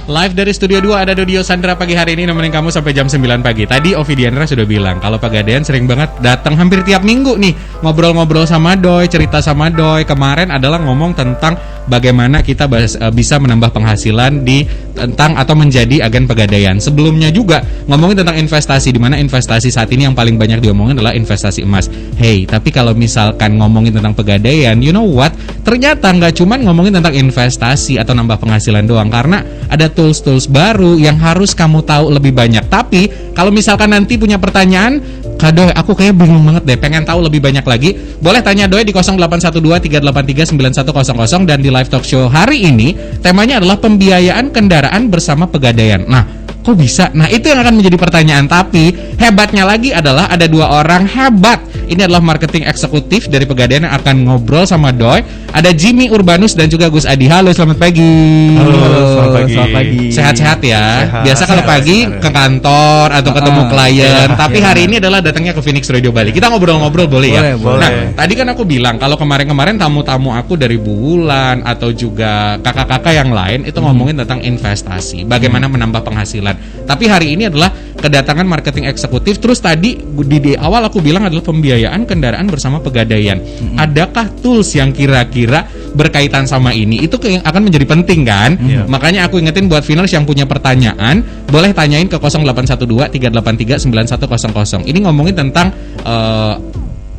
Live dari Studio 2 ada Dodio Sandra pagi hari ini nemenin kamu sampai jam 9 pagi. Tadi Ovi Diandra sudah bilang kalau Pegadaian sering banget datang hampir tiap minggu nih, ngobrol-ngobrol sama Doi, cerita sama Doi. Kemarin adalah ngomong tentang bagaimana kita bisa menambah penghasilan tentang atau menjadi agen Pegadaian. Sebelumnya juga ngomongin tentang investasi, di mana investasi saat ini yang paling banyak diomongin adalah investasi emas. Hey, tapi kalau misalkan ngomongin tentang Pegadaian, you know what? Ternyata nggak cuman ngomongin tentang investasi atau nambah penghasilan doang, karena ada tools-tools baru yang harus kamu tahu lebih banyak. Tapi kalau misalkan nanti punya pertanyaan, Kak Doi, aku kayak bingung banget deh, pengen tahu lebih banyak lagi, boleh tanya Doi di 0812-383-9100 dan di live talk show hari ini temanya adalah pembiayaan kendaraan bersama Pegadaian. Nah, kok bisa? Nah, itu yang akan menjadi pertanyaan. Tapi hebatnya lagi adalah ada dua orang hebat. Ini adalah marketing eksekutif dari Pegadaian yang akan ngobrol sama Doi. Ada Jimmy Urbanus dan juga Gus Adi. Halo, selamat pagi. Halo, selamat pagi. Sehat-sehat ya. Sehat. Biasa kalau pagi ke kantor atau ketemu klien. Tapi hari ini adalah datangnya ke Phoenix Radio Bali. Kita ngobrol-ngobrol boleh ya? Boleh. Nah, tadi kan aku bilang kalau kemarin-kemarin tamu-tamu aku dari Bulan atau juga kakak-kakak yang lain itu ngomongin tentang investasi, bagaimana menambah penghasilan. Tapi hari ini adalah kedatangan marketing eksekutif. Terus tadi di awal aku bilang adalah pembiayaan kendaraan bersama Pegadaian. Adakah tools yang kira-kira berkaitan sama ini? Itu yang akan menjadi penting kan? Makanya aku ingetin buat Finals yang punya pertanyaan, boleh tanyain ke 0812-383-9100. Ini ngomongin tentang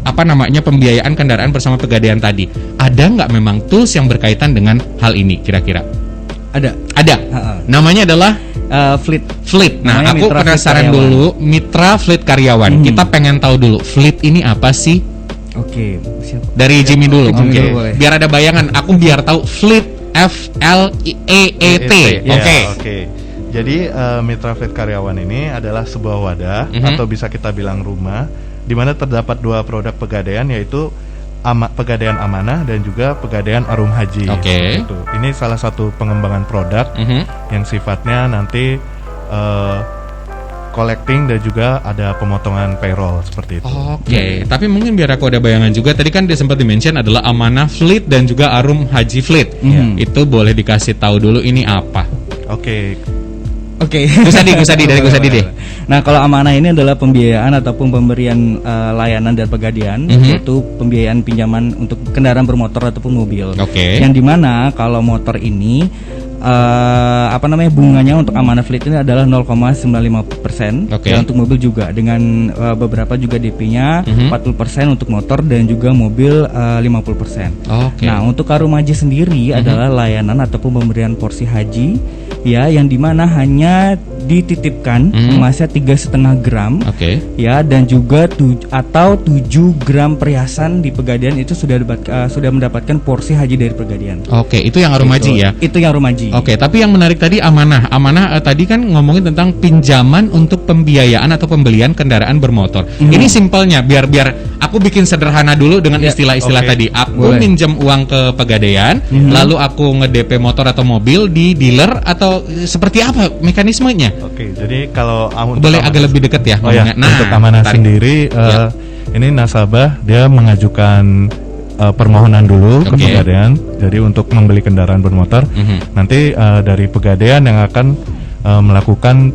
pembiayaan kendaraan bersama Pegadaian tadi. Ada nggak memang tools yang berkaitan dengan hal ini kira-kira? Ada. Namanya adalah Fleet. Nah, namanya aku penasaran dulu, Mitra Fleet Karyawan. Kita pengen tahu dulu, Fleet ini apa sih? Oke, siap. Dari Jimmy dulu mungkin. Boleh. Biar ada bayangan, aku biar tahu Fleet, FLEET. Oke. Jadi Mitra Fleet Karyawan ini adalah sebuah wadah atau bisa kita bilang rumah di mana terdapat dua produk Pegadaian, yaitu Pegadaian Amanah dan juga Pegadaian Arum Haji. Oke. Gitu. Ini salah satu pengembangan produk yang sifatnya nanti collecting dan juga ada pemotongan payroll seperti itu. Oke. Tapi mungkin biar aku ada bayangan juga, tadi kan dia sempat di-mention adalah Amanah Fleet dan juga Arum Haji Fleet. Itu boleh dikasih tahu dulu ini apa? Oke. Gus Adi dari Gus Adi deh. Nah, kalau Amanah ini adalah pembiayaan ataupun pemberian layanan dari Pegadaian, yaitu pembiayaan pinjaman untuk kendaraan bermotor ataupun mobil. Oke. Yang dimana kalau motor ini bunganya untuk Amanah Fleet ini adalah 0,95%. Oke. Dan untuk mobil juga dengan beberapa juga DP-nya 40% untuk motor dan juga mobil 50%. Oke. Nah, untuk Arum Haji sendiri adalah layanan ataupun pemberian porsi haji ya, yang dimana hanya dititipkan emasnya 3,5 gram. Oke. Ya, dan juga 7 gram perhiasan di Pegadaian itu sudah mendapatkan porsi haji dari Pegadaian. Oke, itu yang Arum Haji ya. Itu yang Arum Haji. Oke, tapi yang menarik tadi Amanah tadi kan ngomongin tentang pinjaman untuk pembiayaan atau pembelian kendaraan bermotor. Ini simpelnya biar aku bikin sederhana dulu dengan istilah-istilah tadi. Aku minjem uang ke Pegadaian, lalu aku nge-DP motor atau mobil di dealer, atau seperti apa mekanismenya? Oke, jadi kalau boleh agak lebih dekat ya ngomongnya. Nah, untuk Amanah sendiri ini nasabah dia mengajukan permohonan dulu ke Pegadaian. Jadi untuk membeli kendaraan bermotor, nanti dari Pegadaian yang akan melakukan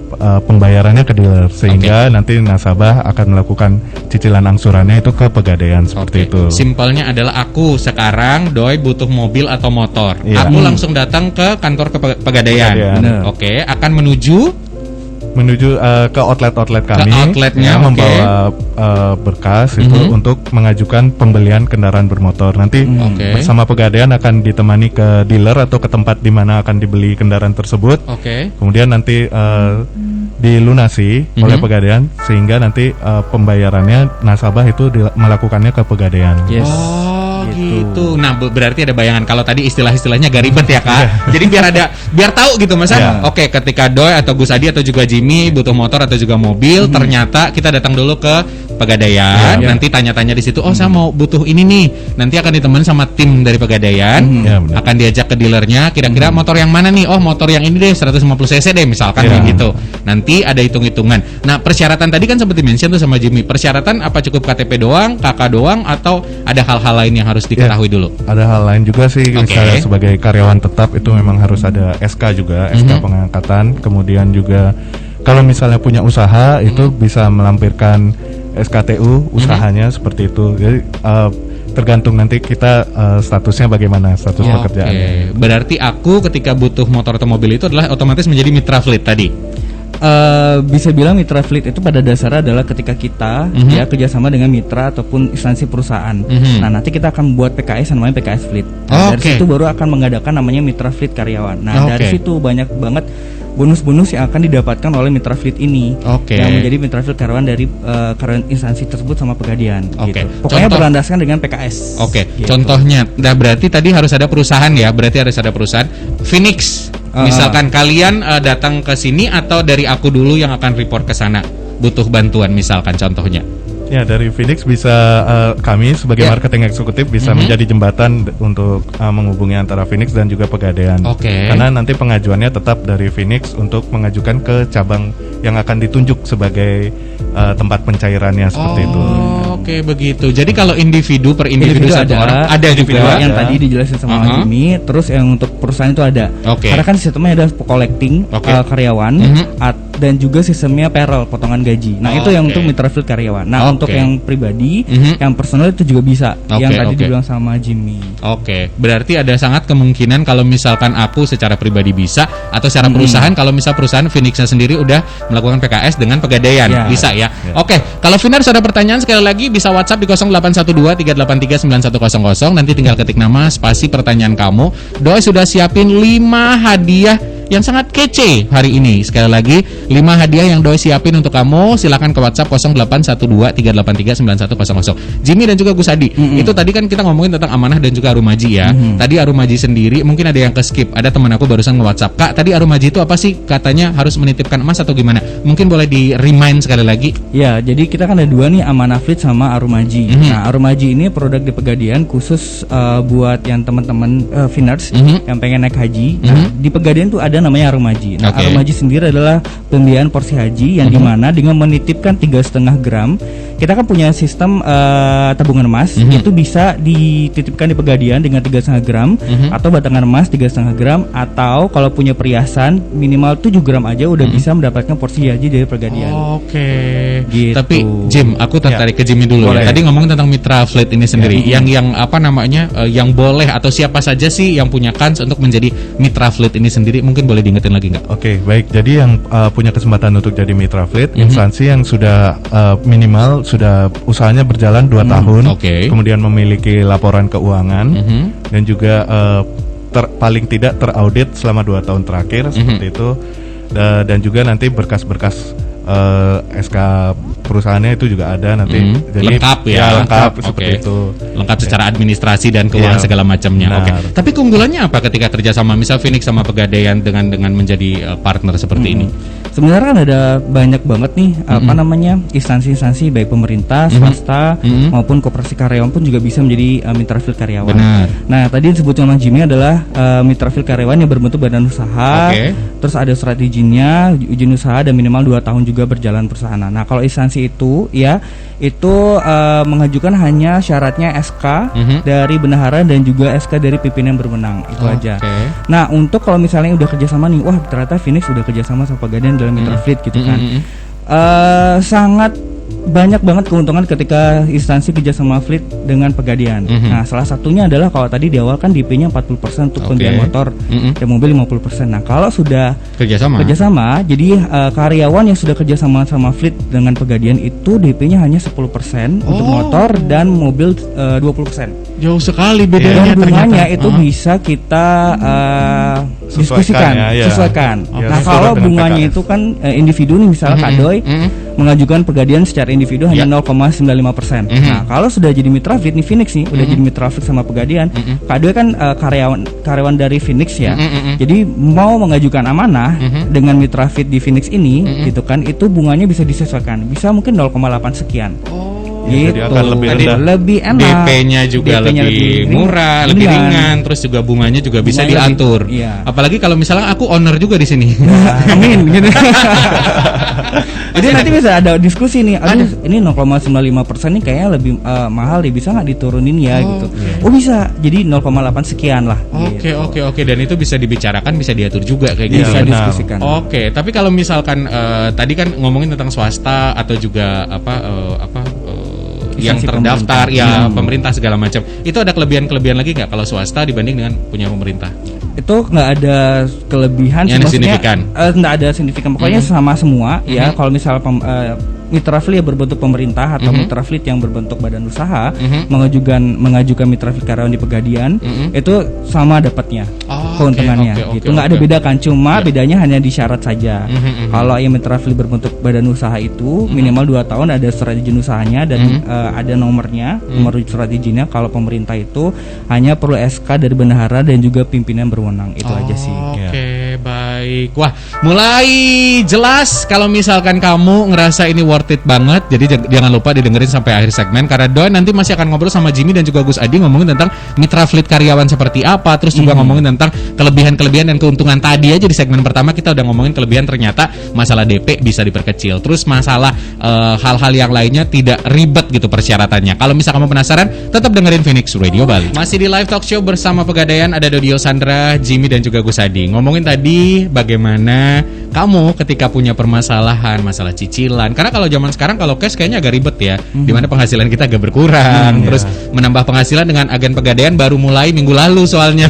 pembayarannya ke dealer, sehingga nanti nasabah akan melakukan cicilan angsurannya itu ke Pegadaian seperti itu. Simpelnya adalah aku sekarang Doi butuh mobil atau motor, aku langsung datang ke kantor Pegadaian. Oke, akan menuju ke outlet kami, outletnya, membawa berkas itu untuk mengajukan pembelian kendaraan bermotor. Nanti bersama Pegadaian akan ditemani ke dealer atau ke tempat di mana akan dibeli kendaraan tersebut. Kemudian nanti dilunasi oleh Pegadaian, sehingga nanti pembayarannya nasabah itu melakukannya ke Pegadaian. Gitu. Nah, berarti ada bayangan kalau tadi istilah-istilahnya agak ribet ya, Kak. Jadi biar tahu gitu, masa ketika Doi atau Gus Adi atau juga Jimmy butuh motor atau juga mobil, ternyata kita datang dulu ke Pegadaian, nanti tanya-tanya di situ, saya mau butuh ini nih. Nanti akan ditemani sama tim dari Pegadaian, akan diajak ke dealernya, kira-kira motor yang mana nih? Motor yang ini deh, 150 cc deh misalkan gitu. Nanti ada hitung-hitungan. Nah, persyaratan tadi kan seperti mention tuh sama Jimmy. Persyaratan apa, cukup KTP doang, KK doang, atau ada hal-hal lain yang harus diketahui dulu? Ada hal lain juga sih, misalnya sebagai karyawan tetap itu memang harus ada SK juga, SK pengangkatan. Kemudian juga kalau misalnya punya usaha itu bisa melampirkan SKTU usahanya seperti itu. Jadi tergantung nanti kita statusnya bagaimana, status pekerjaannya. Berarti aku ketika butuh motor atau mobil itu adalah otomatis menjadi mitra fleet tadi. Bisa bilang mitra fleet itu pada dasarnya adalah ketika kita ya kerjasama dengan mitra ataupun instansi perusahaan. Nah, nanti kita akan buat PKS namanya PKS Fleet. Nah, dari situ baru akan mengadakan namanya mitra fleet karyawan. Nah, dari situ banyak banget bonus-bonus yang akan didapatkan oleh mitra fleet ini yang menjadi mitra fleet karyawan dari karyawan instansi tersebut sama Pegadaian. Gitu. Pokoknya berlandaskan dengan PKS. Gitu. Contohnya, nah berarti tadi harus ada perusahaan ya, berarti harus ada perusahaan. Phoenix. Misalkan kalian datang ke sini atau dari aku dulu yang akan report ke sana butuh bantuan misalkan contohnya. Ya, dari Phoenix bisa kami sebagai marketing eksekutif bisa menjadi jembatan untuk menghubungi antara Phoenix dan juga Pegadaian. Karena nanti pengajuannya tetap dari Phoenix untuk mengajukan ke cabang yang akan ditunjuk sebagai tempat pencairannya seperti itu. Begitu. Jadi kalau individu per individu satu orang ada juga yang tadi dijelasin sama Jimmy. Terus yang untuk perusahaan itu ada. Karena kan sistemnya ada collecting karyawan dan juga sistemnya payroll, potongan gaji. Nah, itu yang untuk mitra fleet karyawan. Nah, untuk yang pribadi, yang personal itu juga bisa. Yang tadi dibilang sama Jimmy. Berarti ada sangat kemungkinan kalau misalkan aku secara pribadi bisa atau secara perusahaan, kalau misal perusahaan Phoenixnya sendiri udah melakukan PKS dengan Pegadaian, bisa ya. Kalau Finars ada pertanyaan sekali lagi bisa WhatsApp di 0812 383 9100. Nanti tinggal ketik nama spasi pertanyaan kamu. Doi sudah siapin 5 hadiah yang sangat kece hari ini. Sekali lagi 5 hadiah yang Doi siapin untuk kamu. Silakan ke WhatsApp 0812 383 9100. Jimmy dan juga Gus Adi. Itu tadi kan kita ngomongin tentang amanah dan juga Arumaji ya. Tadi Arumaji sendiri mungkin ada yang ke skip. Ada teman aku barusan nge-WhatsApp, "Kak, tadi Arumaji itu apa sih? Katanya harus menitipkan emas atau gimana?" Mungkin boleh di remind sekali lagi. Ya, jadi kita kan ada 2 nih, Amanah Fleet sama Arumaji. Nah, Arumaji ini produk di Pegadaian khusus buat yang teman-teman Finars yang pengen naik haji. Nah, di Pegadaian tuh ada namanya Arumaji. Nah, Arumaji sendiri adalah pembiayaan porsi haji yang dimana dengan menitipkan 3,5 gram, kita kan punya sistem tabungan emas, itu bisa dititipkan di Pegadaian dengan 3,5 gram atau batangan emas 3,5 gram, atau kalau punya perhiasan minimal 7 gram aja udah bisa mendapatkan porsi haji dari Pegadaian. Gitu. Tapi Jim, aku tertarik ke Jimmy dulu ya. Tadi ngomong tentang mitra fleet ini sendiri, yang apa namanya, yang boleh atau siapa saja sih yang punya kans untuk menjadi mitra fleet ini sendiri, mungkin boleh diingetin lagi nggak? Baik. Jadi yang punya kesempatan untuk jadi mitra fleet, instansi yang sudah minimal sudah usahanya berjalan 2 tahun, kemudian memiliki laporan keuangan dan juga paling tidak teraudit selama 2 tahun terakhir seperti itu, dan juga nanti berkas-berkas SK perusahaannya itu juga ada nanti. Jadi lengkap ya, lengkap seperti itu. Lengkap secara administrasi dan keuangan segala macamnya. Tapi keunggulannya apa ketika kerjasama misal Phoenix sama Pegadaian dengan menjadi partner seperti ini? Sebenarnya kan ada banyak banget nih apa namanya instansi-instansi baik pemerintah, swasta maupun koperasi karyawan pun juga bisa menjadi mitra fleet karyawan. Nah, tadi disebut sama Jimmy adalah mitra fleet karyawan yang berbentuk badan usaha, terus ada surat izinnya, izin usaha dan minimal 2 tahun juga berjalan perusahaan. Nah, kalau instansi itu ya itu mengajukan hanya syaratnya SK dari bendahara dan juga SK dari pimpinan berwenang, itu aja. Nah, untuk kalau misalnya udah kerjasama nih, wah ternyata Phoenix udah kerjasama sama Pegadaian dalam mitra fleet gitu kan, sangat banyak banget keuntungan ketika instansi kerjasama fleet dengan Pegadaian. Nah, salah satunya adalah kalau tadi di awal kan DP-nya 40% untuk pembelian motor dan mobil 50%. Nah, kalau sudah kerjasama, jadi karyawan yang sudah kerjasama sama fleet dengan Pegadaian itu DP-nya hanya 10% untuk motor dan mobil 20%. Jauh sekali bedanya. Dan bunganya itu bisa kita diskusikan, sesuaikan. Nah, kalau bunganya itu kan individu nih, misalnya Kak Doi mengajukan Pegadaian secara individu hanya 0,95%. Nah, kalau sudah jadi mitra fleet nih Phoenix nih, udah jadi mitra fleet sama Pegadaian, Kak Doi kan karyawan dari Phoenix ya. Jadi mau mengajukan amanah dengan mitra fleet di Phoenix ini gitu kan, itu bunganya bisa disesuaikan. Bisa mungkin 0,8 sekian. Gitu. Jadi akan lebih Tadi rendah. Lebih enak. DP-nya juga DP-nya lebih murah, lebih ringan, terus juga bunganya juga bisa Bunganya diatur. lebih- iya. Apalagi kalau misalnya aku owner juga di sini. Amin gitu. Jadi nanti bisa ada diskusi nih. Aduh, ini 0,95% nih kayaknya lebih mahal nih. Bisa nggak diturunin ya gitu. Oh bisa. Jadi 0,8 sekian lah. Oke, gitu. oke. Dan itu bisa dibicarakan, bisa diatur juga kayak gitu. Bisa benar. diskusikan. Oke, tapi kalau misalkan tadi kan ngomongin tentang swasta atau juga yang Instansi terdaftar pemerintah. pemerintah segala macam. Itu ada kelebihan-kelebihan lagi nggak kalau swasta dibanding dengan punya pemerintah? Itu nggak ada kelebihan Yang sih, maksudnya, signifikan? nggak ada signifikan, pokoknya sama semua ya. Kalau misal mitra fleet yang berbentuk pemerintah atau mitra fleet yang berbentuk badan usaha mengajukan mitra fleet karyawan di Pegadaian, itu sama dapatnya keuntungannya. oke, Gitu nggak ada oke. beda kan, cuma bedanya hanya di syarat saja. Kalau yang mitra fleet berbentuk badan usaha itu minimal 2 tahun ada surat izin usahanya dan ada nomornya, nomor surat izinnya. Kalau pemerintah itu hanya perlu SK dari bendahara dan juga pimpinan berwenang. Itu aja sih. Oke, baik. Wah, mulai jelas kalau misalkan kamu ngerasa ini worth it banget. Jadi jangan lupa didengerin sampai akhir segmen karena Doi nanti masih akan ngobrol sama Jimmy dan juga Gus Adi ngomongin tentang mitra fleet karyawan seperti apa, terus juga ngomongin tentang kelebihan-kelebihan dan keuntungan. Tadi aja di segmen pertama kita udah ngomongin kelebihan, ternyata masalah DP bisa diperkecil. Terus masalah hal-hal yang lainnya tidak ribet gitu persyaratannya. Kalau misalkan kamu penasaran, tetap dengerin Phoenix Radio Bali. Masih di live talk show bersama Pegadaian, ada Dodio Sandra, Jimmy dan juga Gus Adi. Ngomongin tadi bagaimana kamu ketika punya permasalahan, masalah cicilan. Karena kalau zaman sekarang kalau cash kayaknya agak ribet ya. Dimana penghasilan kita agak berkurang. Terus menambah penghasilan dengan agen Pegadaian baru mulai minggu lalu soalnya.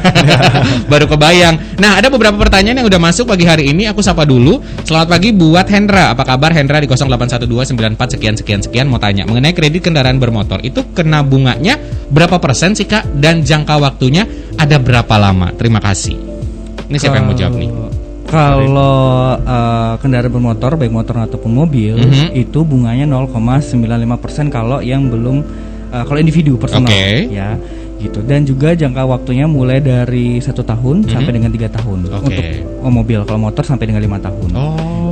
Baru kebayang. Nah, ada beberapa pertanyaan yang udah masuk pagi hari ini. Aku sapa dulu. Selamat pagi buat Hendra. Apa kabar Hendra di 081294 sekian mau tanya mengenai kredit kendaraan bermotor. Itu kena bunganya berapa persen sih Kak? Dan jangka waktunya ada berapa lama? Terima kasih. Ini siapa yang mau jawab nih? Kalau kendaraan bermotor baik motor ataupun mobil itu bunganya 0,95% kalau yang belum kalau individu personal ya gitu. Dan juga jangka waktunya mulai dari 1 tahun sampai dengan 3 tahun untuk mobil. Kalau motor sampai dengan 5 tahun.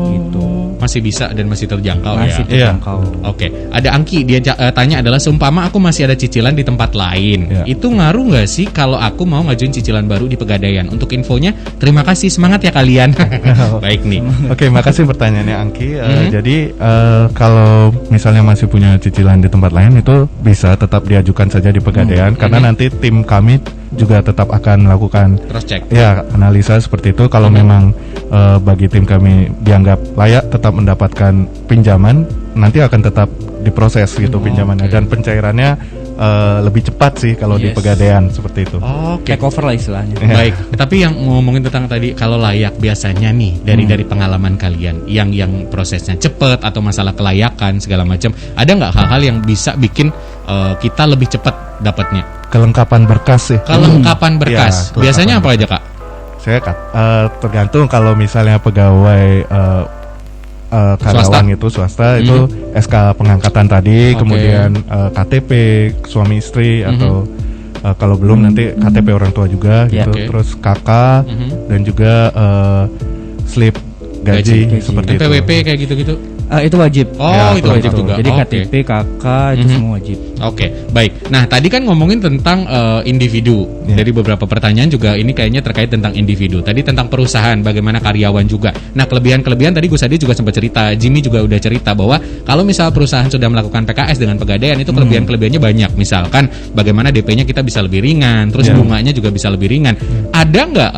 Gitu. Masih bisa dan masih terjangkau Masih ya. terjangkau. Oke, ada Angki dia tanya adalah seumpama aku masih ada cicilan di tempat lain, itu ngaruh nggak sih kalau aku mau ngajuin cicilan baru di Pegadaian? Untuk infonya, terima kasih, semangat ya kalian. Baik nih. Oke, makasih pertanyaannya Angki. Jadi kalau misalnya masih punya cicilan di tempat lain itu bisa tetap diajukan saja di Pegadaian karena nanti tim kami juga tetap akan melakukan Cross check. ya analisa seperti itu. Kalau memang bagi tim kami dianggap layak tetap mendapatkan pinjaman, nanti akan tetap diproses gitu pinjamannya dan pencairannya lebih cepat sih kalau di Pegadaian seperti itu. Oke. Take over lah istilahnya. Baik, tapi yang ngomongin tentang tadi kalau layak biasanya nih dari pengalaman kalian yang prosesnya cepet atau masalah kelayakan segala macam, ada nggak hal-hal yang bisa bikin kita lebih cepat dapatnya? Kelengkapan berkas sih. Kelengkapan berkas. Ya, Biasanya apa kelengkapan aja Kak? Saya tergantung kalau misalnya pegawai karyawan itu swasta itu SK pengangkatan tadi, kemudian KTP suami istri atau kalau belum nanti KTP orang tua juga gitu, terus KK dan juga slip gaji seperti itu. PWP kayak gitu-gitu. Itu wajib. Itu wajib juga. Jadi KTP, KK itu semua wajib. Oke, baik. Nah, tadi kan ngomongin tentang individu. Dari beberapa pertanyaan juga ini kayaknya terkait tentang individu. Tadi tentang perusahaan, bagaimana karyawan juga. Nah, kelebihan-kelebihan tadi Gus Adi juga sempat cerita, Jimmy juga udah cerita bahwa kalau misal perusahaan sudah melakukan PKS dengan Pegadaian itu kelebihan-kelebihannya banyak. Misalkan bagaimana DP-nya kita bisa lebih ringan, terus bunganya juga bisa lebih ringan. Ada nggak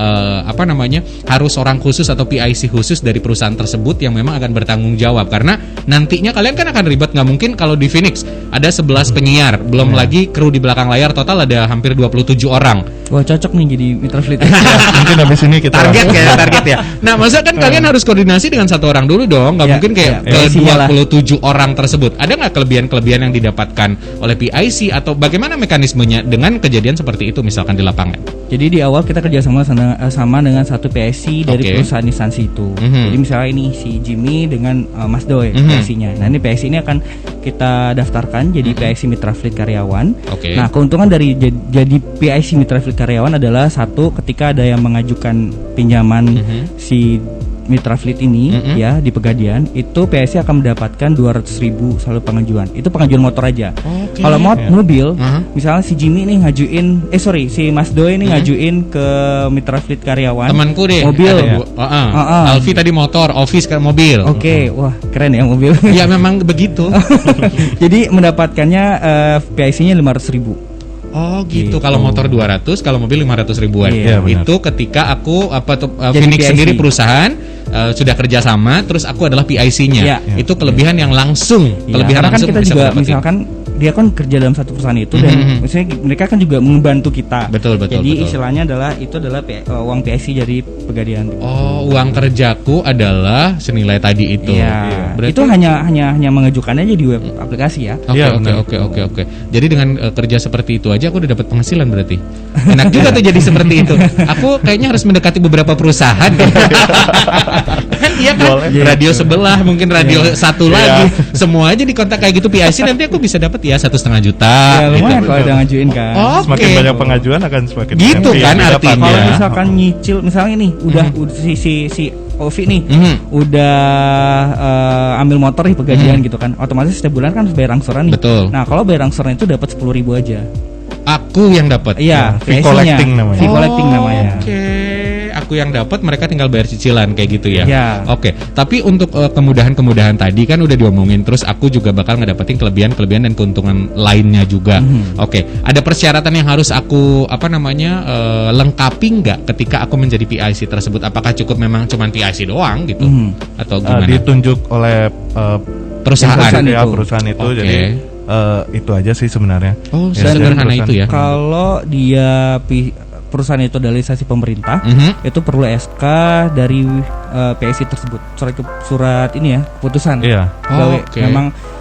harus orang khusus atau PIC khusus dari perusahaan tersebut yang memang akan bertanggung jawab? Karena nantinya kalian kan akan ribet, nggak mungkin kalau di Phoenix ada 11 penyiar, belum lagi kru di belakang layar total ada hampir 27 orang. Wah, cocok nih jadi mitra fleet. Mungkin habis ini kita target ya. Nah, maksudnya kan kalian harus koordinasi dengan satu orang dulu dong, nggak mungkin kayak ke 27 orang tersebut. Ada nggak kelebihan-kelebihan yang didapatkan oleh PIC atau bagaimana mekanismenya dengan kejadian seperti itu misalkan di lapangan? Jadi di awal kita kerjasama sama dengan satu PIC dari perusahaan instansi itu. Jadi misalnya ini si Jimmy dengan Mas Doi PIC-nya. Nah, ini PIC ini akan kita daftarkan jadi PIC Mitra Fleet Karyawan. Nah, keuntungan dari jadi PIC Mitra Fleet Karyawan adalah satu, ketika ada yang mengajukan pinjaman si mitra fleet ini ya di Pegadaian itu PIC akan mendapatkan 200.000 saldo pengajuan. Itu pengajuan motor aja. Kalau mobil, misalnya si Jimmy nih ngajuin, si Mas Doi nih ngajuin ke mitra fleet karyawan. Temanku deh. Mobil. Alfi tadi motor, Office kan mobil. Oke, wah keren ya mobil. Ya memang begitu. Jadi mendapatkannya PIC-nya 500.000. Oh gitu. Kalau motor 200, kalau mobil 500 ribuan. Iya, itu ketika aku Phoenix PIC. sendiri perusahaan sudah kerjasama, terus aku adalah PIC-nya. Iya. Itu kelebihan yang langsung. Kelebihan Karena kan langsung kita bisa juga dapetin. misalkan dia kan kerja dalam satu perusahaan itu dan misalnya mereka kan juga membantu kita. Betul. Jadi istilahnya adalah uang PIC dari Pegadaian. Oh, uang kerjaku adalah senilai tadi itu. Iya. Berarti Itu hanya mengajukan aja di web aplikasi ya. Oke. Jadi dengan kerja seperti itu aja aku udah dapat penghasilan berarti. Enak juga tuh jadi seperti itu. Aku kayaknya harus mendekati beberapa perusahaan. Kan iya kan? Radio sebelah, mungkin radio satu lagi. Semua aja di kontak kayak gitu PIC, nanti aku bisa dapat ya 1,5 juta. Ya lumayan gitu. kalau ada ngajuin kan. Semakin banyak pengajuan akan semakin Gitu banyak kan yang didapat. artinya. Kalau misalkan nyicil misalnya nih udah si Ovi nih udah ambil motor di Pegadaian gitu kan, otomatis setiap bulan kan harus bayar angsuran nih. Betul. Nah kalau bayar angsuran itu dapat 10.000 aja. Aku yang dapat. Iya, fee PIC-nya. collecting namanya. Fee collecting namanya. Oke, aku yang dapat, mereka tinggal bayar cicilan kayak gitu ya. Ya. Oke, tapi untuk kemudahan-kemudahan tadi kan udah diomongin, terus aku juga bakal ngedapetin kelebihan dan keuntungan lainnya juga. Oke, ada persyaratan yang harus aku lengkapi nggak ketika aku menjadi PIC tersebut? Apakah cukup memang cuman PIC doang gitu, atau gimana? Ditunjuk oleh perusahaan perusahaan itu. Oke. Jadi itu aja sih sebenarnya. Oh, Ya, sederhana dari itu ya. Kalau dia perusahaan itu adalah instansi pemerintah, itu perlu SK dari PIC tersebut. Surat ini ya, keputusan. Iya. Pegawai. Oke.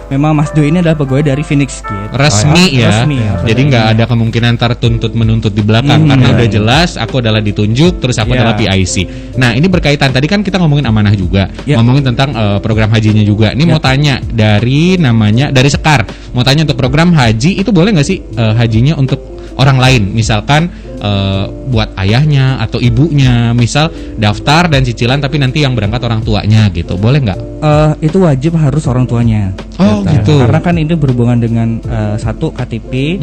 Memang Mas Do ini adalah pegawai dari Phoenix gitu. Resmi ya. Resmi, ya. Jadi nggak ada kemungkinan tertuntut menuntut di belakang karena udah jelas aku adalah ditunjuk, terus aku adalah PIC. Nah, ini berkaitan tadi kan kita ngomongin amanah juga, ngomongin tentang program hajinya juga. Ini mau tanya dari Sekar, mau tanya untuk program haji itu boleh nggak sih hajinya untuk orang lain, misalkan buat ayahnya atau ibunya, misal daftar dan cicilan tapi nanti yang berangkat orang tuanya gitu, boleh nggak? Itu wajib harus orang tuanya. Oh gitu. Karena kan ini berhubungan dengan satu KTP,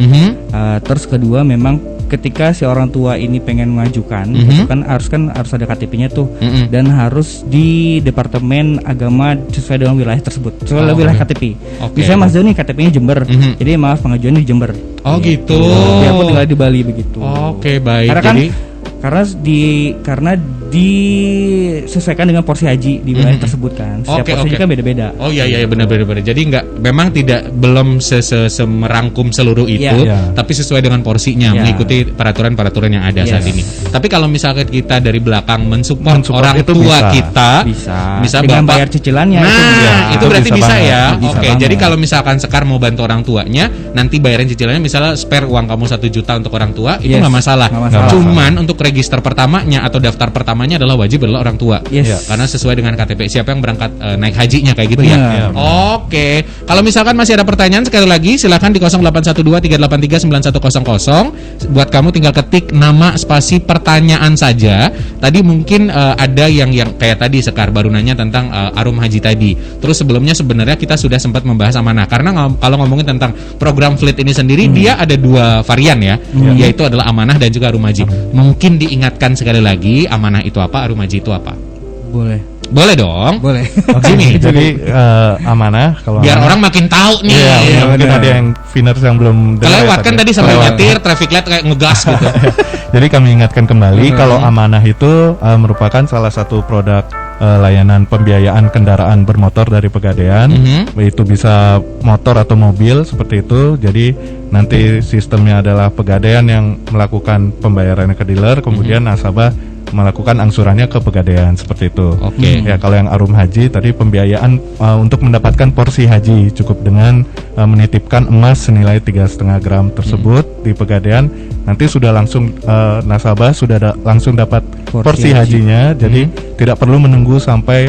terus kedua memang ketika si orang tua ini pengen mengajukan, itu kan harus ada KTP-nya tuh, dan harus di Departemen Agama sesuai dengan wilayah tersebut, sesuai wilayah KTP. Misalnya Mas Doni KTP-nya Jember, jadi maaf pengajuannya di Jember. Oh gitu. Biarpun tinggal di Bali begitu. Oke, baik. Karena disesuaikan dengan porsi haji di wilayah tersebut kan. Setiap porsi kan beda-beda. Oh iya benar. Jadi memang belum merangkum seluruh itu, tapi sesuai dengan porsinya, mengikuti peraturan yang ada saat ini. Tapi kalau misalkan kita dari belakang mensupport orang itu tua kita, bisa dengan bayar cicilannya. Itu berarti bisa ya. Bisa Oke, jadi kalau misalkan Sekar mau bantu orang tuanya, nanti bayarin cicilannya, misalnya spare uang kamu 1 juta untuk orang tua, itu nggak masalah. Cuman untuk register pertamanya atau daftar pertamanya adalah wajib adalah orang tua. Karena sesuai dengan KTP siapa yang berangkat naik hajinya kayak gitu ya. Oke. Kalau misalkan masih ada pertanyaan, sekali lagi silakan di 0812-383-9100. Buat kamu tinggal ketik nama spasi pertanyaan saja. Tadi mungkin ada yang kayak tadi Sekar baru nanya tentang arum haji tadi. Terus sebelumnya sebenarnya kita sudah sempat membahas amanah. Karena kalau ngomongin tentang program fleet ini sendiri, dia ada 2 varian ya, yaitu adalah amanah dan juga arum haji. Mungkin diingatkan sekali lagi, amanah itu apa, arum haji itu apa? Boleh dong. Boleh. Jimmy. Jadi amanah kalau biar amanah, orang makin tahu nih. Iya, mungkin ada yang Viners yang belum kelewat kan tadi sampai nyetir traffic light kayak ngegas gitu. Jadi kami ingatkan kembali kalau amanah itu merupakan salah satu produk layanan pembiayaan kendaraan bermotor dari Pegadaian. Itu bisa motor atau mobil seperti itu. Jadi nanti sistemnya adalah Pegadaian yang melakukan pembayarannya ke dealer, kemudian nasabah melakukan angsurannya ke Pegadaian seperti itu. Oke. Ya, kalau yang arum haji tadi pembiayaan untuk mendapatkan porsi haji cukup dengan menitipkan emas senilai 3,5 gram tersebut di Pegadaian. Nanti sudah langsung nasabah sudah langsung dapat porsi hajinya. Jadi tidak perlu menunggu sampai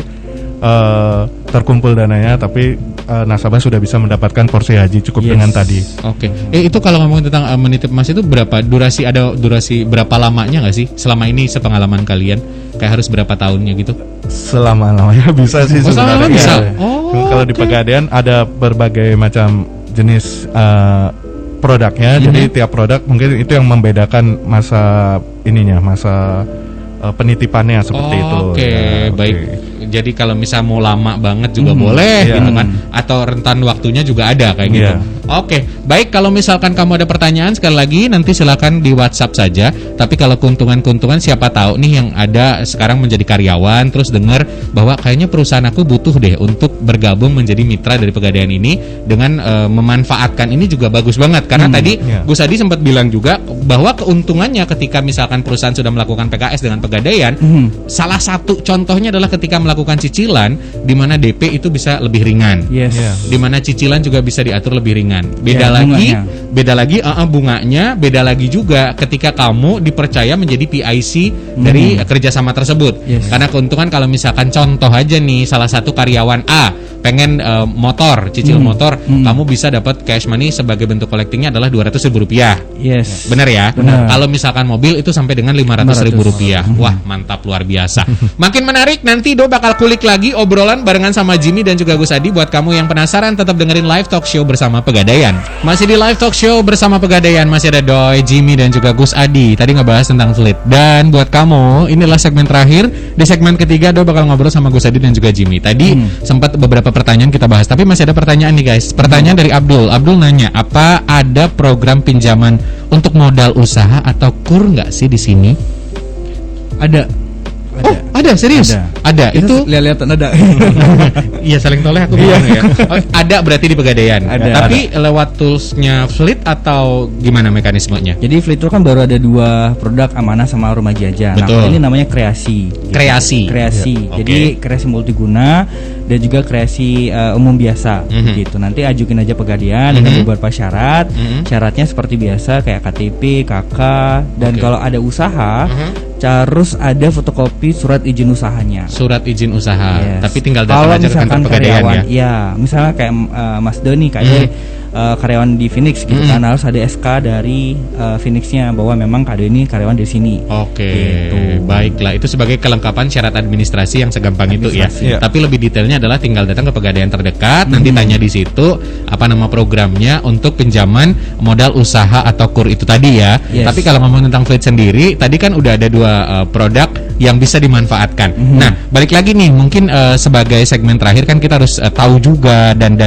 terkumpul dananya, tapi nasabah sudah bisa mendapatkan porsi haji cukup dengan tadi. Oke. Itu kalau ngomongin tentang menitip emas itu berapa durasi berapa lamanya nggak sih selama ini sepengalaman kalian? Kayak harus berapa tahunnya gitu? Selama-lamanya bisa sih sebenarnya. Bisa. Kalau di Pegadaian ada berbagai macam jenis produknya. Jadi tiap produk mungkin itu yang membedakan masa penitipannya seperti itu. Oke, baik. Jadi kalau misal mau lama banget juga boleh gitu kan, atau rentan waktunya juga ada kayak gitu. Oke, baik. Kalau misalkan kamu ada pertanyaan sekali lagi nanti silakan di WhatsApp saja. Tapi kalau keuntungan siapa tahu nih yang ada sekarang menjadi karyawan terus dengar bahwa kayaknya perusahaan aku butuh deh untuk bergabung menjadi mitra dari Pegadaian ini dengan memanfaatkan ini juga bagus banget karena tadi Gus Adi sempat bilang juga bahwa keuntungannya ketika misalkan perusahaan sudah melakukan PKS dengan Pegadaian, salah satu contohnya adalah ketika melakukan cicilan di mana DP itu bisa lebih ringan. Di mana cicilan juga bisa diatur lebih ringan. Beda lagi bunganya, beda lagi juga ketika kamu dipercaya menjadi PIC dari kerjasama tersebut. Karena keuntungan kalau misalkan contoh aja nih salah satu karyawan A pengen motor, cicil motor, kamu bisa dapat cash money sebagai bentuk collectingnya adalah Rp200.000. Benar ya? Kalau misalkan mobil itu sampai dengan Rp500.000. Wah, mantap luar biasa. Makin menarik, nanti Do bakal kulik lagi obrolan barengan sama Jimmy dan juga Gus Adi. Buat kamu yang penasaran tetap dengerin Live Talk Show bersama Pegadaian. Masih di Live Talk Show bersama Pegadaian, masih ada Doy, Jimmy dan juga Gus Adi. Tadi ngebahas tentang fleet. Dan buat kamu, inilah segmen terakhir. Di segmen ketiga Do bakal ngobrol sama Gus Adi dan juga Jimmy. Tadi sempat beberapa pertanyaan kita bahas, tapi masih ada pertanyaan nih guys. Pertanyaan dari Abdul. Abdul nanya, apa ada program pinjaman untuk modal usaha atau KUR nggak sih di sini? Ada serius? Ada. Itu lihat-lihatan ada. Iya, saling toleh aku bilang ya. Ada berarti di Pegadaian. Tapi lewat toolsnya Fleet atau gimana mekanismenya? Jadi Fleet itu kan baru ada 2 produk, Amanah sama Rumah Jajan. Nah, ini namanya kreasi. Kreasi. Jadi kreasi multiguna dan juga kreasi umum biasa gitu. Nanti ajukin aja Pegadaian dengan beberapa syarat. Syaratnya seperti biasa kayak KTP, KK, dan kalau ada usaha harus ada fotokopi surat izin usahanya. Surat izin usaha. Tapi tinggal datang aja ke kantor Pegadaian ya. Iya, misalnya kayak Mas Doni kayak karyawan di Phoenix gitu kan, harus ada SK dari Phoenixnya bahwa memang Kak ini karyawan di sini. Gitu. Baiklah, itu sebagai kelengkapan syarat administrasi yang segampang itu ya. Tapi lebih detailnya adalah tinggal datang ke Pegadaian terdekat, nanti tanya di situ apa nama programnya untuk pinjaman modal usaha atau KUR itu tadi ya. Tapi kalau ngomong tentang Fleet sendiri, tadi kan udah ada 2 produk yang bisa dimanfaatkan. Nah, balik lagi nih, mungkin sebagai segmen terakhir kan kita harus tahu juga dan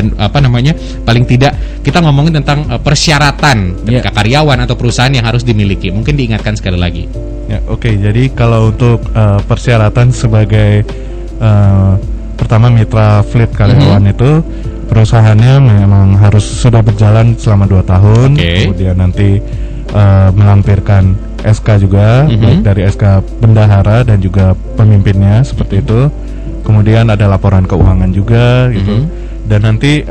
paling tidak kita ngomongin tentang persyaratan ketika karyawan atau perusahaan yang harus dimiliki. Mungkin diingatkan sekali lagi. Jadi kalau untuk persyaratan sebagai pertama mitra Fleet karyawan itu perusahaannya memang harus sudah berjalan selama 2 tahun. Kemudian nanti melampirkan SK juga, baik dari SK bendahara dan juga pemimpinnya seperti itu. Kemudian ada laporan keuangan juga gitu. Dan nanti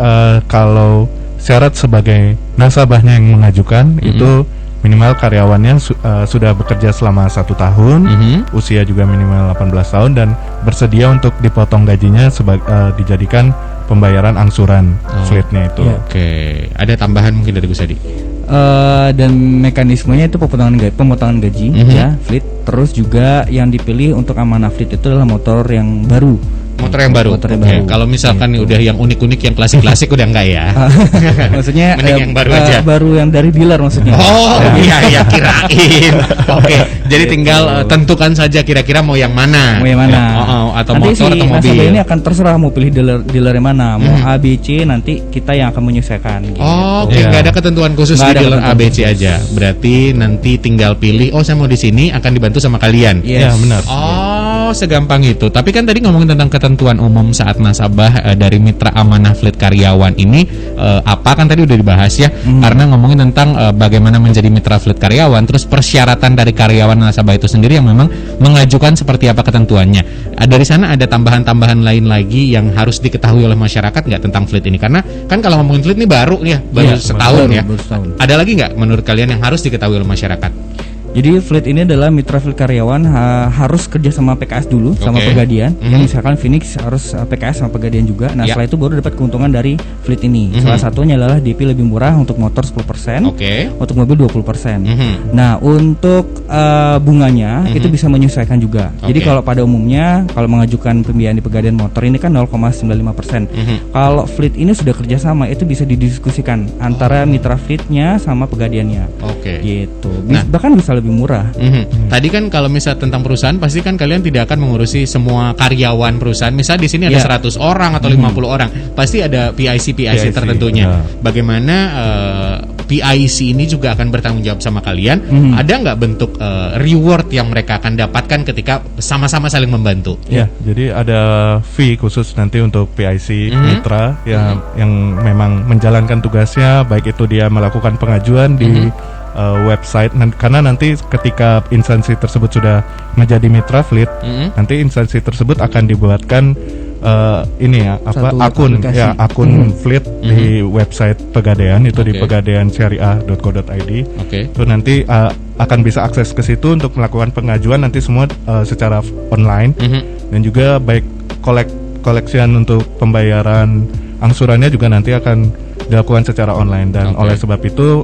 kalau syarat sebagai nasabahnya yang mengajukan itu minimal karyawannya sudah bekerja selama 1 tahun, usia juga minimal 18 tahun dan bersedia untuk dipotong gajinya dijadikan pembayaran angsuran Fleetnya itu. Ada tambahan mungkin dari Gus Adi? Dan mekanismenya itu pemotongan gaji ya Fleet. Terus juga yang dipilih untuk Amanah Fleet itu adalah motor yang baru. Motor yang baru. Kalau misalkan udah yang unik-unik, yang klasik-klasik udah enggak ya. Maksudnya yang baru aja. Baru yang dari dealer maksudnya. Iya kirain. Jadi tinggal tentukan saja kira-kira mau yang mana. Atau nanti motor atau mobil. Nasabah ini akan terserah mau pilih dealer yang mana, mau A, B, C, nanti kita yang akan menyesuaikan gitu. Nggak ada ketentuan khusus di dealer A, B, C aja. Berarti nanti tinggal pilih, saya mau di sini, akan dibantu sama kalian. Iya, benar. Segampang itu. Tapi kan tadi ngomongin tentang ketentuan umum saat nasabah dari mitra Amanah Fleet karyawan ini apa kan tadi udah dibahas ya. Karena ngomongin tentang bagaimana menjadi mitra Fleet karyawan, terus persyaratan dari karyawan nasabah itu sendiri yang memang mengajukan seperti apa ketentuannya. Dari sana ada tambahan-tambahan lain lagi yang harus diketahui oleh masyarakat nggak tentang Fleet ini? Karena kan kalau ngomongin Fleet ini baru nih ya, baru setahun ya. Ada lagi nggak menurut kalian yang harus diketahui oleh masyarakat? Jadi fleet ini adalah mitra fleet karyawan harus kerja sama PKS dulu sama Pegadian. Yang misalkan Phoenix harus PKS sama Pegadian juga. Nah, setelah itu baru dapat keuntungan dari fleet ini. Salah satunya adalah DP lebih murah untuk motor 10%, untuk mobil 20%. Nah, untuk bunganya itu bisa menyesuaikan juga. Jadi kalau pada umumnya kalau mengajukan pembiayaan di Pegadian motor ini kan 0,95%. Kalau fleet ini sudah kerjasama itu bisa didiskusikan antara mitra fleetnya sama Pegadiannya. Gitu. Bahkan bisa lebih murah. Tadi kan kalau misal tentang perusahaan pasti kan kalian tidak akan mengurusi semua karyawan perusahaan. Misal di sini ada 100 orang atau 50 orang, pasti ada PIC tertentunya. Bagaimana PIC ini juga akan bertanggung jawab sama kalian? Ada nggak bentuk reward yang mereka akan dapatkan ketika sama-sama saling membantu? Ya, jadi ada fee khusus nanti untuk PIC mitra yang memang menjalankan tugasnya, baik itu dia melakukan pengajuan di website, karena nanti ketika instansi tersebut sudah menjadi mitra fleet, nanti instansi tersebut akan dibuatkan akun fleet di website Pegadaian, itu di pegadaiansyariah.co.id. Itu nanti akan bisa akses ke situ untuk melakukan pengajuan nanti semua secara online, dan juga baik collection untuk pembayaran angsurannya juga nanti akan dilakukan secara online, dan oleh sebab itu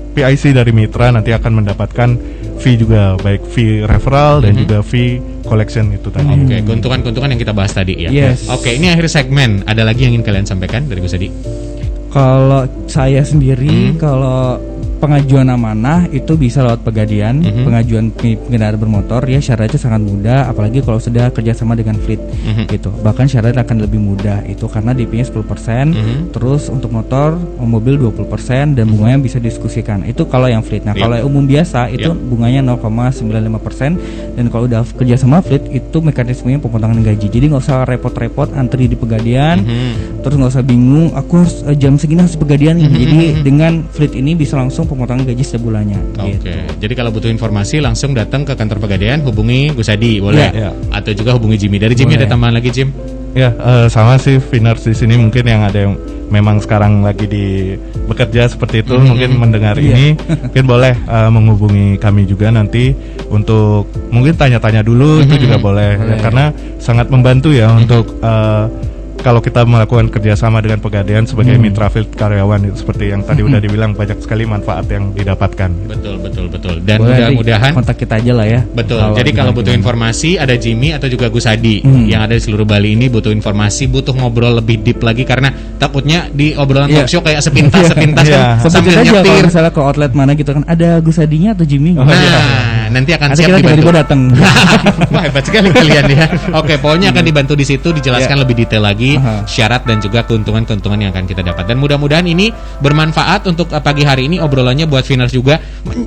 PIC dari mitra nanti akan mendapatkan fee juga, baik fee referral dan juga fee collection itu tadi. Keuntungan-keuntungan yang kita bahas tadi ya. Ini akhir segmen. Ada lagi yang ingin kalian sampaikan dari Gus Adi? Kalau saya sendiri, kalau pengajuan amanah itu bisa lewat Pegadian. Pengajuan kendaraan bermotor ya syaratnya sangat mudah, apalagi kalau sudah kerjasama dengan fleet gitu. Bahkan syaratnya akan lebih mudah itu karena DP-nya 10%, terus untuk motor, mobil 20%, dan bunganya bisa diskusikan. Itu kalau yang fleet. Nah, kalau yang umum biasa itu bunganya 0,95%, dan kalau udah kerjasama fleet itu mekanismenya pemotongan gaji. Jadi nggak usah repot-repot antri di Pegadian, terus nggak usah bingung aku harus jam segini harus Pegadian. Jadi dengan fleet ini bisa langsung pemotongan gaji setiap bulannya. Gitu. Jadi kalau butuh informasi langsung datang ke kantor Pegadian, hubungi Gus Adi boleh, atau juga hubungi Jimmy. Dari Jimmy ada tambahan lagi, Jim? Ya, sama sih Finers di sini mungkin yang ada yang memang sekarang lagi bekerja seperti itu, mungkin mendengar ini, mungkin boleh menghubungi kami juga nanti untuk mungkin tanya-tanya dulu, itu juga boleh. Ya, karena sangat membantu ya untuk kalau kita melakukan kerjasama dengan Pegadian sebagai mitra fleet karyawan, seperti yang tadi udah dibilang, banyak sekali manfaat yang didapatkan. Betul. Dan mudah-mudahan kontak kita aja lah ya. Betul. Jadi kalau butuh informasi ada Jimmy atau juga Gus Adi yang ada di seluruh Bali ini, butuh informasi, butuh ngobrol lebih deep lagi, karena takutnya di obrolan talk show kayak sepintas kan sambil nyetir. Misalnya ke outlet mana gitu kan ada Gus Adinya atau Jimmy. Nanti akan siap dibantu. Tiba-tiba datang. Wah, hebat sekali kalian ya. Pokoknya akan dibantu di situ, dijelaskan lebih detail lagi syarat dan juga keuntungan-keuntungan yang akan kita dapat. Dan mudah-mudahan ini bermanfaat untuk pagi hari ini, obrolannya buat Finers juga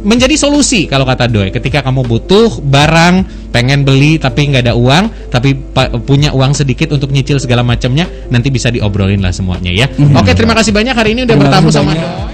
menjadi solusi kalau kata Doi. Ketika kamu butuh barang, pengen beli tapi nggak ada uang, tapi punya uang sedikit untuk nyicil segala macamnya, nanti bisa diobrolin lah semuanya ya. Oke, terima kasih banyak hari ini udah bertamu sama Doi.